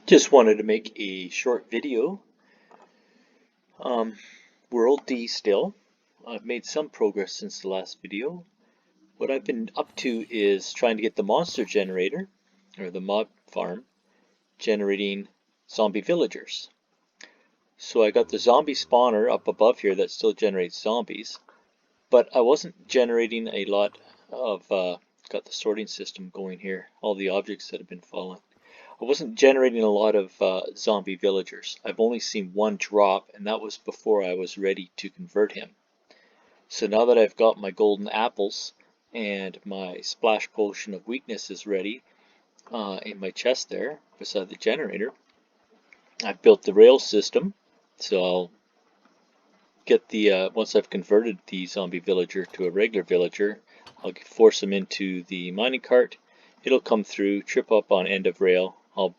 Just wanted to make a short video. World D still. I've made some progress since the last video. What I've been up to is trying to get the monster generator, or the mob farm, generating zombie villagers. So I got the zombie spawner up above here that still generates zombies, but I wasn't generating a lot of, got the sorting system going here, all the objects that have been falling. I wasn't generating a lot of zombie villagers. I've only seen one drop, and that was before I was ready to convert him. So now that I've got my golden apples and my splash potion of weakness is ready in my chest there beside the generator, I've built the rail system. So I'll get the, once I've converted the zombie villager to a regular villager, I'll force him into the mining cart. It'll come through, trip up on end of rail. I'll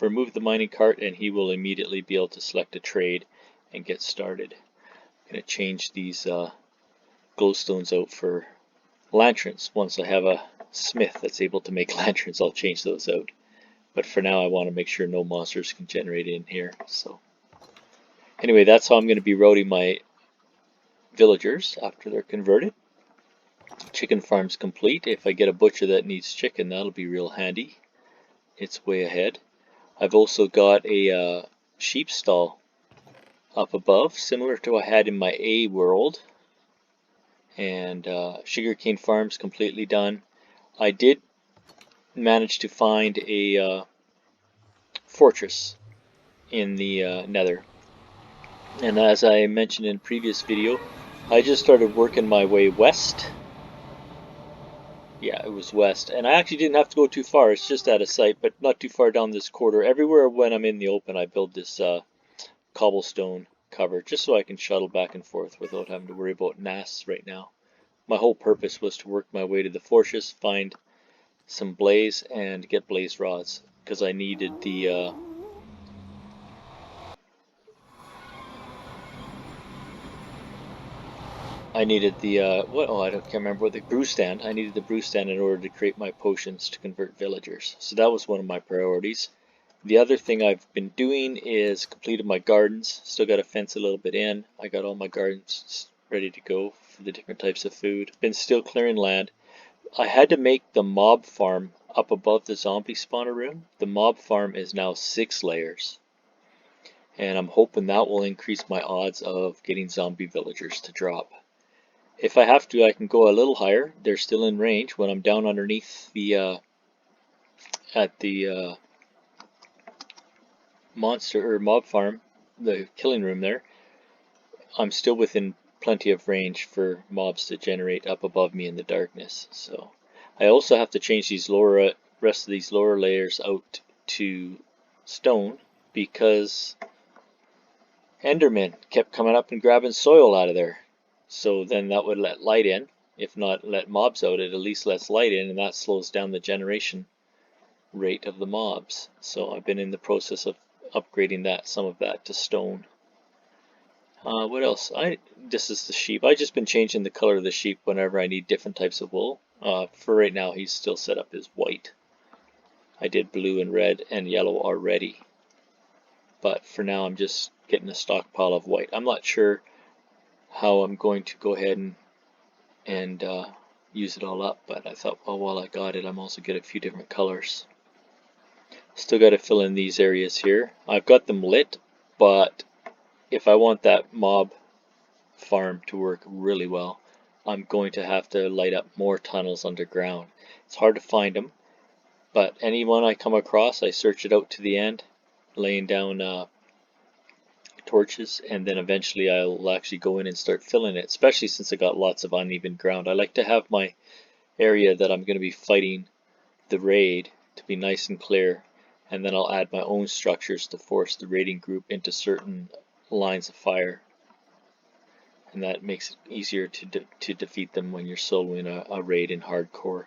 remove the mining cart and he will immediately be able to select a trade and get started. I'm going to change these glowstones out for lanterns. Once I have a smith that's able to make lanterns, I'll change those out. But for now I want to make sure no monsters can generate in here. So anyway, that's how I'm going to be routing my villagers after they're converted. Chicken farm's complete. If I get a butcher that needs chicken, that'll be real handy. It's way ahead. I've also got a sheep stall up above, similar to what I had in my A world. And sugarcane farm's completely done. I did manage to find a fortress in the nether. And as I mentioned in a previous video, I just started working my way west. Yeah, it was west, and I actually didn't have to go too far. It's just out of sight, but not too far down this corridor. Everywhere when I'm in the open, I build this cobblestone cover just so I can shuttle back and forth without having to worry about NAS right now. My whole purpose was to work my way to the fortress, find some blaze, and get blaze rods because I needed the what? Oh, can't remember what the brew stand. I needed the brew stand in order to create my potions to convert villagers. So that was one of my priorities. The other thing I've been doing is completed my gardens. Still got to fence a little bit in. I got all my gardens ready to go for the different types of food. Been still clearing land. I had to make the mob farm up above the zombie spawner room. The mob farm is now 6 layers. And I'm hoping that will increase my odds of getting zombie villagers to drop. If I have to, I can go a little higher. They're still in range. When I'm down underneath the at the monster or mob farm, the killing room there, I'm still within plenty of range for mobs to generate up above me in the darkness. So I also have to change these rest of these lower layers out to stone because Endermen kept coming up and grabbing soil out of there. So then that would let light in. If not let mobs out, it at least lets light in, and that slows down the generation rate of the mobs. So I've been in the process of upgrading some of that to stone. What else? This is the sheep. I've just been changing the color of the sheep whenever I need different types of wool. For right now, he's still set up as white. I did blue and red and yellow already. But for now, I'm just getting a stockpile of white. I'm not sure how I'm going to go ahead and use it all up, but I thought, well, while I got it, I'm also get a few different colors. Still got to fill in these areas here. I've got them lit, but if I want that mob farm to work really well, I'm going to have to light up more tunnels underground. It's hard to find them, but anyone I come across, I search it out to the end, laying down torches, and then eventually I'll actually go in and start filling it, especially since I got lots of uneven ground. I like to have my area that I'm going to be fighting the raid to be nice and clear, and then I'll add my own structures to force the raiding group into certain lines of fire, and that makes it easier to defeat them when you're soloing a raid in hardcore.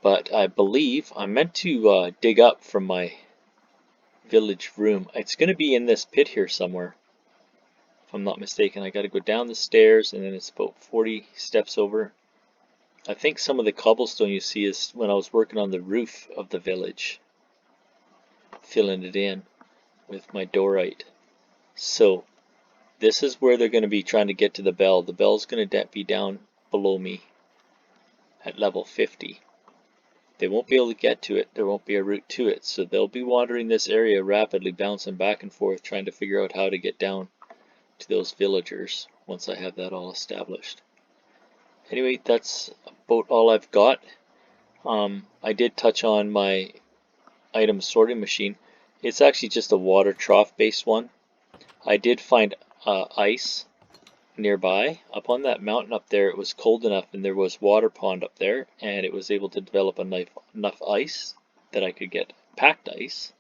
But I believe I'm meant to dig up from my village room. It's going to be in this pit here somewhere, if I'm not mistaken. I got to go down the stairs, and then it's about 40 steps over. I think some of the cobblestone you see is when I was working on the roof of the village. filling it in with my dorite. So this is where they're going to be trying to get to the bell. The bell's going to be down below me at level 50. They won't be able to get to it. There won't be a route to it. So they'll be wandering this area rapidly, bouncing back and forth, trying to figure out how to get down to those villagers once I have that all established. Anyway, that's about all I've got. I did touch on my item sorting machine. It's actually just a water trough based one. I did find ice nearby. Up on that mountain up there, it was cold enough and there was water pond up there, and it was able to develop enough ice that I could get packed ice,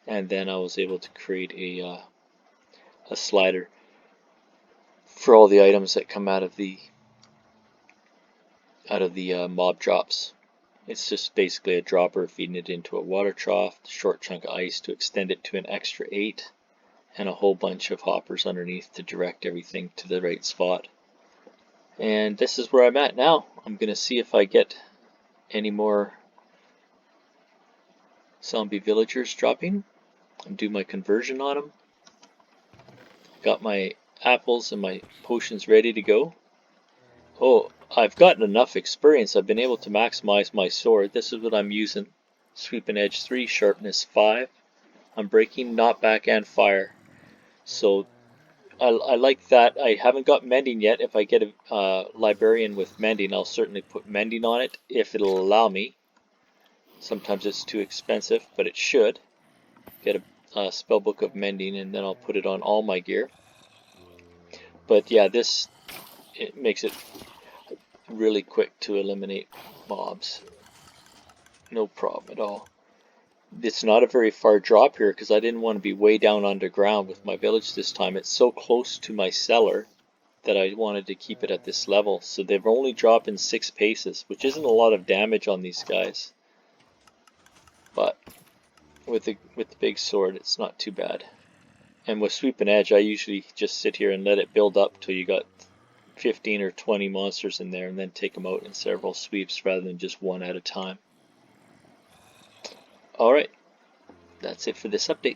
and then I was able to create a slider for all the items that come out of the mob drops. It's just basically a dropper feeding it into a water trough, a short chunk of ice to extend it to an extra 8, and a whole bunch of hoppers underneath to direct everything to the right spot. And this is where I'm at now. I'm going to see if I get any more zombie villagers dropping and do my conversion on them. Got my apples and my potions ready to go. Oh, I've gotten enough experience. I've been able to maximize my sword. This is what I'm using. Sweep and edge 3, sharpness 5. I'm breaking, knockback, and fire. So I like that. I haven't got mending yet. If I get a librarian with mending, I'll certainly put mending on it if it'll allow me. Sometimes it's too expensive, but it should. Get a spell book of mending, and then I'll put it on all my gear. But yeah, it makes it really quick to eliminate mobs. No problem at all. It's not a very far drop here because I didn't want to be way down underground with my village this time. It's so close to my cellar that I wanted to keep it at this level. So they've only dropped in 6 paces, which isn't a lot of damage on these guys. But with the big sword, it's not too bad. And with sweep and edge, I usually just sit here and let it build up till you got 15 or 20 monsters in there, and then take them out in several sweeps rather than just one at a time. Alright, that's it for this update.